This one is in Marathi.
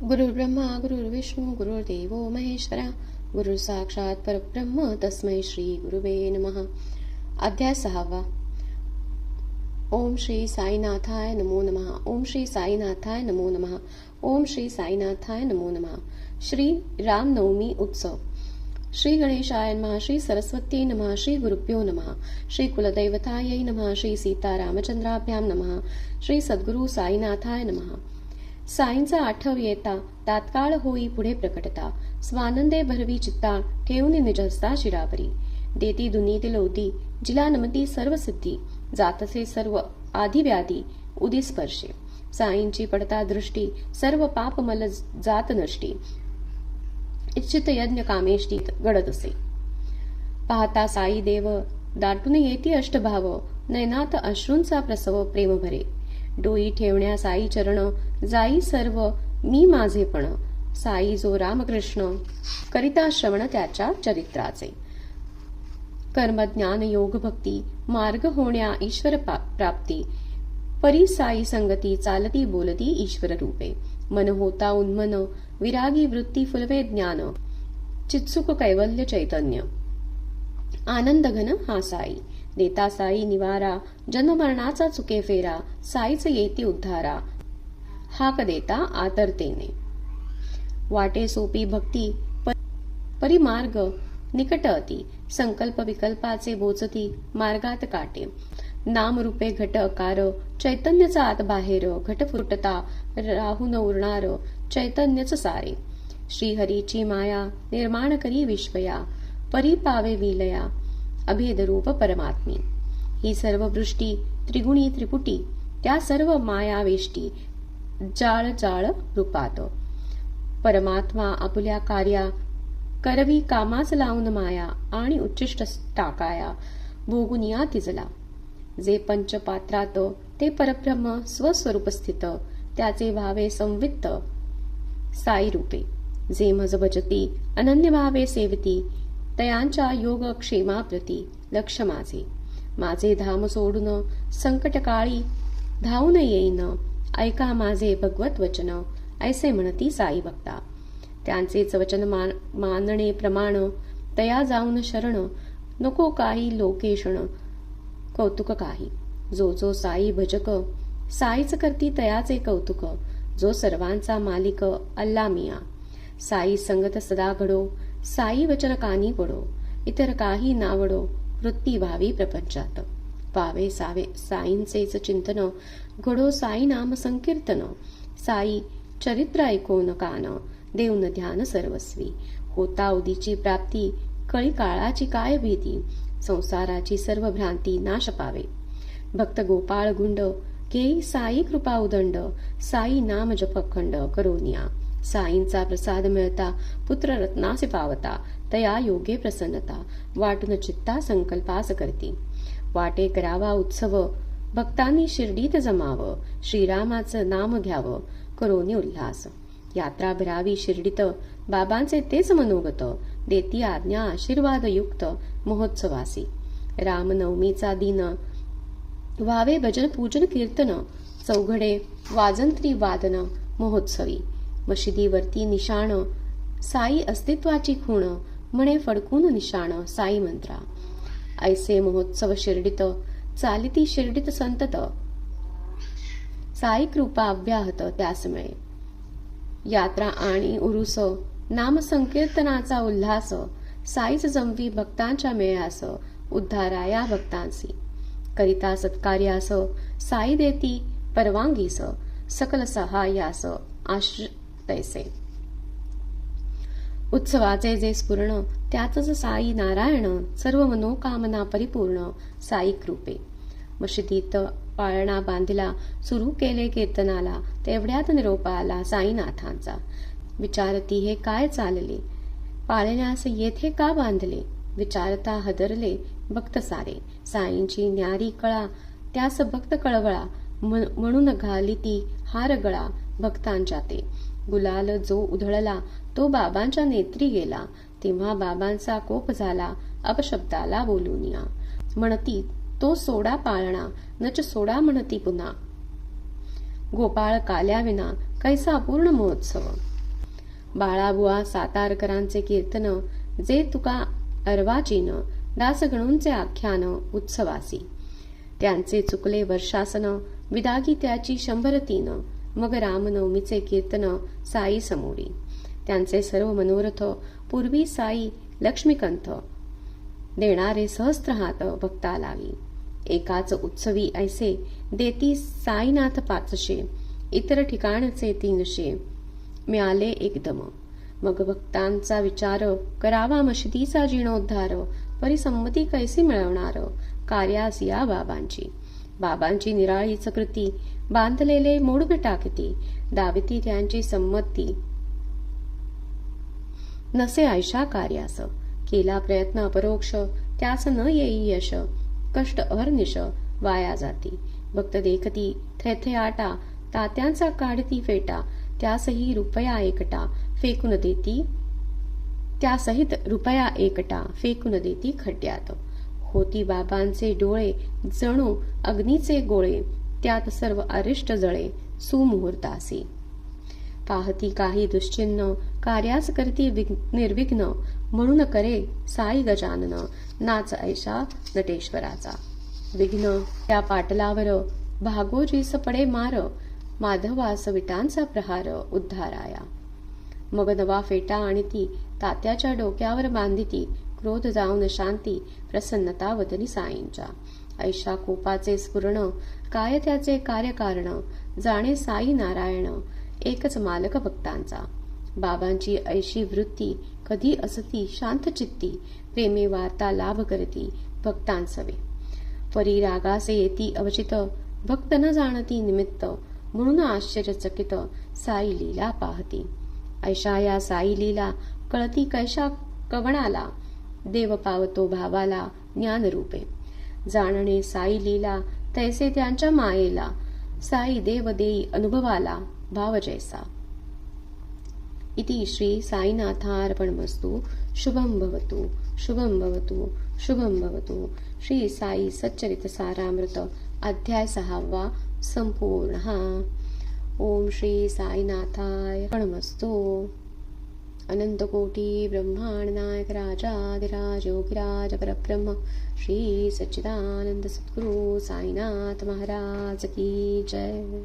गुरुर्ब्रह्मा गुरुर्विष्णू गुरुर्देवो महेश्वरा गुरु साक्षात परब्रह्म तस्मै श्री गुरुवे नमः. अध्याय 6. ओम श्री साईनाथाय नमो नमः. ओम श्री साईनाथाय नमो नमः. ओम श्री साईनाथाय नमो नमः. श्री रामनवमी उत्सव. श्री गणेशाय नमः. श्री सरस्वती नमः. श्री गुरुभ्यो नमः. श्री कुलदैवतायै नमः. श्री सीतारामचंद्राभ्याम नमः. श्री सद्गुरु साईनाथाय नमः. साईंचा आठव येता तात्काळ होई पुढे प्रकटता, स्वानंदे भरवी चित्ता ठेवून निजस्ता शिरावरी. देती दुनीतील ओती जिला नमती सर्व सिद्धी, जातसे सर्व आधी व्याधी उदी स्पर्शे. साईंची पडता दृष्टी सर्व पाप मल जात नष्टी, इच्छित यज्ञ कामेष्टी घडत असे. पाहता साई देव दाटून येती अष्टभाव, नयनात अश्रूंचा प्रसव प्रेम भरे. डोई ठेवण्या साई चरण जाई सर्व मी माझेपण. साई जो रामकृष्ण करिता श्रवण त्याच्या चरित्राचे. कर्म ज्ञान योग भक्ती मार्ग होण्या ईश्वर प्राप्ती. परी साई संगती चालती बोलती ईश्वर रूपे. मन होता उन्मन विरागी वृत्ती फुलवे ज्ञान, चित्सुक कैवल्य चैतन्य. आनंद घन हा साई देता साई निवारा, जन्म मरणाचा चुके फेरा साईच येती उद्धारा. हाक देता आतरतेने. वाटे सोपी भक्ती परिमार्ग निकट अति, संकल्प विकल्पाचे बोचती मार्गात काटे. नाम रूपे घट अकार चैतन्यचा आत बाहेर, घट फुटता राहून उरणार चैतन्यच सारे. श्रीहरीची माया निर्माण करी विश्वया, परी पावे विलया अभेद रूप परमात्मी. ही सर्व वृष्टी त्रिगुणी त्रिपुटी, त्या सर्व माया वेष्टी जाळ जाळ रूपात. परमात्मा आपुल्या कार्या करवी कामाच लावून माया, आणि उच्चिष्ट टाकाया भोगुनिया तिजला. जे पंचपात्रात ते परब्रह्म स्वस्वरूप स्थित, त्याचे भावे संवित्त साई रूपे. जे मज भजती अनन्य भावे सेवती, तयांच्या योग क्षेमाप्रती लक्ष माझे. माझे धाम सोडून संकटकाळी धावून येईन, ऐका माझे भगवत वचन ऐसे म्हणती साई भक्ता. त्यांचेच वचन मानणे प्रमाण, तया जाऊन शरण नको काही लोकेशण कौतुक काही. जो जो साई भजक साईच करती तयाचे कौतुक, जो सर्वांचा मालिक अल्ला मिया. साई संगत सदा घडो, साई वचन कानी पडो, इतर काही नावडो वृत्ती व्हावी प्रपंचात. पावे सावे साईंचेच चिंतन, घडो साई नाम संकीर्तन. साई चरित्र ऐकोन कान, देऊन ध्यान सर्वस्वी. होता उदीची प्राप्ती कळी काळाची काय भीती, संसाराची सर्व भ्रांती नाश पावे. भक्त गोपाळ गुंड घेई साई कृपा उदंड, साई नाम जप अखंड करोनिया. साईंचा प्रसाद मिळता पुत्र रत्नासे पावता, तया योगे प्रसन्नता वाटून चित्ता संकल्पास करती. वाटे करावा उत्सव भक्तांनी शिर्डीत जमावं, श्रीरामाचं नाम घ्यावं करोनी उल्हास. यात्रा भरावी शिर्डीत बाबांचे तेच मनोगत, देती आज्ञा आशीर्वाद युक्त महोत्सवासी. रामनवमीचा दिन व्हावे भजन पूजन कीर्तन, चौघडे वाजंत्री वादन महोत्सवी. मशिदीवरती निशाण साई अस्तित्वाची खूण, म्हणे फडकून निशाण साई मंत्रा. ऐसे महोत्सव शिर्डीत चालिती शिर्डीत संतत, साई कृपा अव्याहत त्यास मिळे. यात्रा आणि उरुस नाम संकीर्तनाचा उल्हास, साईच जमवी भक्तांच्या मेळ्यास उद्धाराया भक्तांसी. करिता सत्कार्यास साई देती परवानगीस, सकल सहाय्यास तैसे. उत्सवाचे जे स्फुरण त्यातच साई नारायण, सर्व मनोकामना परिपूर्ण साई कृपे. मशिदीत पाळणा बांधिला सुरू केले कीर्तनाला, तेवढ्यात निरोप आला साईनाथांचा. विचारती हे काय चालले, पाळण्यास येथे का बांधले. विचारता हदरले भक्त सारे, साईंची न्यारी कळा त्यास भक्त कळवळा. म्हणून घालिती हार गळा भक्तांच्या ते. गुलाल जो उधळला तो बाबांच्या नेत्री गेला, तेव्हा बाबांचा कोप झाला अपशब्दाला बोलूनिया. म्हणती तो सोडा पाळणा नच सोडा म्हणती पुन्हा. गोपाळ काल्याविना कैसा अपूर्ण महोत्सव. बाळाबुवा सातारकरांचे कीर्तन, जे तुका अर्वाचीन, दासगणूंचे आख्यान उत्सवासी. त्यांचे चुकले वर्षासन, विदागी त्याची 103, मग रामनवमीचे कीर्तन साई समोरी. त्यांचे सर्व मनोरथ पूर्वी साई लक्ष्मीकंठ, देणारे सहस्त्र हात भक्ता लावी. एकाच उत्सवी ऐसे देती साईनाथ 500, इतर ठिकाणचे 300, मिळाले एकदम. मग भक्तांचा विचार, करावा मशिदीचा जीर्णोद्धार, परिसंमती कैसी मिळवणार, कार्यास या बाबांची. बाबांची निराळीच कृती, बांधलेले मोडवे टाकती, दाविती त्यांची संमती, नसे ऐशा कार्यास. केला प्रयत्न अपरोक्ष, त्यास न येई यश, कष्ट अहर्निश वाया जाती. भक्त देखती थेथयाटा, तात्यांचा काढती फेटा, त्यासही रुपया एकटा फेकून देती, त्यासहित रुपया एकटा फेकून देती खड्ड्यात. होती बाबांचे डोळे जणू अग्नीचे गोळे, त्यात सर्व अरिष्ट जळे सुमुहूर्तासी. पाहती काही दुश्चिन्ह, कार्यास करती निर्विघ्न, म्हणून करे साई गजानन, नाच ऐशा नटेश्वराचा. विघ्न त्या पाटलावर, भागोजीस पडे मार, माधवास विटांचा प्रहार उद्धाराया. मग नवा फेटा आणती, तात्याच्या डोक्यावर बांधिती, क्रोध जाऊन शांती, प्रसन्नता वदनी साईंच्या. ऐशा कोपाचे स्फुरण, काय त्याचे कार्यकारण, जाणे साई नारायण, एकच मालक भक्तांचा. बाबांची ऐशी वृत्ती, कधी असती शांत चित्ती, प्रेमे वार्ता लाभ करती भक्तांसवे. परी रागासे येती अवचित, भक्त न जाणती निमित्त, म्हणून आश्चर्यचकित साई लीला पाहती. ऐशा या साई लीला कळती कैशा कवणाला, देव पावतो भावाला ज्ञानरूपे. जाणणे साई लीला तैसे त्यांच्या मायेला, साई देव देई अनुभवाला भाव जैसा. इति श्री साईनाथार्पणमस्तु. शुभं भवतु, शुभं भवतु, शुभं भवतु. श्री साई सच्चरित सारामृत अध्याय 6 संपूर्णः. ओम श्री साईनाथाय अर्पणमस्तु. अनंत कोटी ब्रह्मांड नायक राजाधिराज योगिराज परब्रह्म श्री सच्चिदानंद सद्गुरु साईनाथ महाराज की जय.